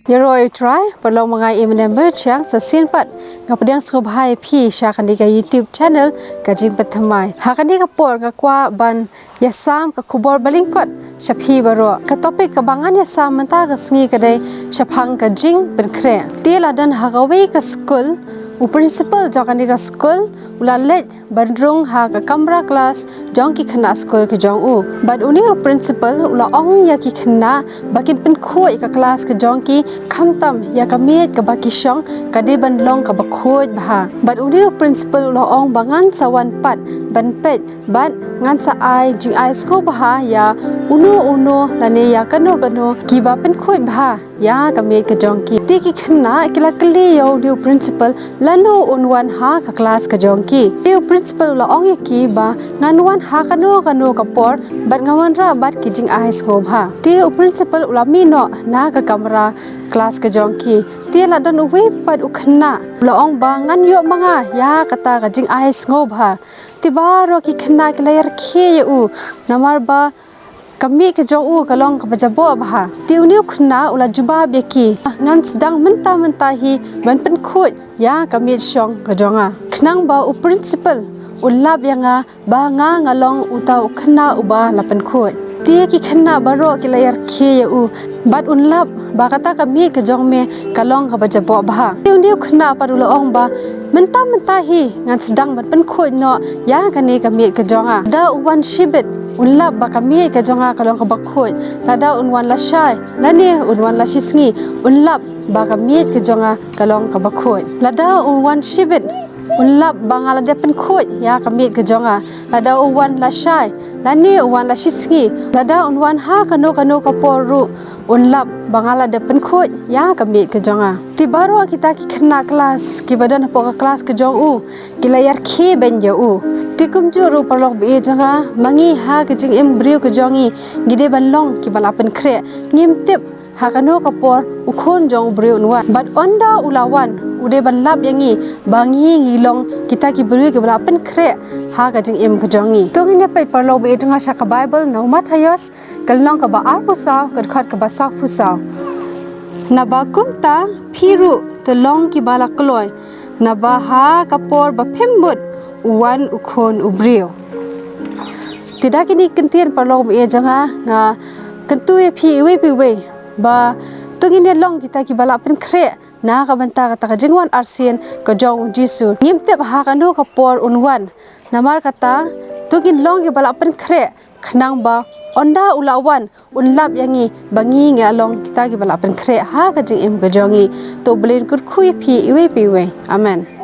Yaroi try perlu mengai member chiang sesinpat ngapediang skobhai pi syakani ka YouTube channel ka Jingpynkhreh hakani ka por ka kwa ban yasam ka kubor balingkot syaphi baro ka topik ka bangan yasam menta ka sngi kadai syapang ka Jingpynkhreh tila dan hagawi ka school u principal jakani ka school ulalet bandrung ha ka kamra class jong ki khana school ka jong u but uni u principal ula ong ya ki khana bakin pen khoi ka class ka jong ki khamtam ya ka met ka baki shong ka de ban long ka bakhoi bha but uni u principal ula ong bangan sawan pat ban pet ban ngan sa ai jing ai sko bha ya uno lane ya kano ki ba pen khoi bha ya ka met ka jong ki ti ki khana kila kli yo new principal lanu unwan ha ka class ka jong ki new principal la ong ki ba nganwan ha kano ka por bat ngawan ra bat ki jing ai sko bha ti principal ula mi no na ka kamera class ka jong ki ti la dan uwi pat u khana la ong ba ngan yo manga ya kata ka jing ai sko bha ti baro ki khana ki layar khe u namar ba kami ke jong u kalong ka bajabo bha ti uniu khna ula juba beki ngan sedang menta hi ban pen khoi ya kami shong ka jonga khnang ba u principal ulab yanga ba nga ngalong utau khna uba lapen khoi ti ki khna baro ki layar khe u bat unlab ba kata kami ke jong me kalong ka bajabo bha ti uniu khna parula ong ba menta hi ngan sedang ban pen khoi no ya kani kami ke jonga da uwan shibet unlap ba kami ka jonga kalong ka bakhoi tada unwan la shai lani unwan la shisngi unlap ba kami ka jonga kalong ka bakhoi lada unwan shibet unlap bangala de pen khoi ya kami ka jonga lada unwan la shai lani unwan la shisngi lada unwan ha kano ka poru unlap bangala de pen khoi ya kami ka jonga ti baro kita ki khna kelas ki badan po ka kelas ka jong u ki layar khi ben jo u ti kumju ru parlok be jonga mangi ha ka jing em brio ka jongi gide ban long ki balapen khre ngim tip ha kano ka por u khon jong brio nuwa but onda ulawan ude ban lap yangi bangi ngilong kita ki brio ki balapen khre ha ka jing em ka jongi to ngine pai parlok be jonga sha ka bible no mathayos kalnong ka ba ar pusaw ka khat ka ba sa pusaw na ba kumta phiru to long ki bala kloi na ba ha ka por ba phembut uwan ukhon ubrio tidak kini kentian parlong be janga nga kentue phi we ba tungine long kita ki bala pen khre na ka banta ka jingwan arsien ka jong jisu ngimte ha ka no ka por unwan namar kata tungin long ki bala pen khre khnang ba onda ulawan unlap yangi bangi nge along kita ki bala pen khre ha ka jing em ka jongi to blin kur khui phi we amen.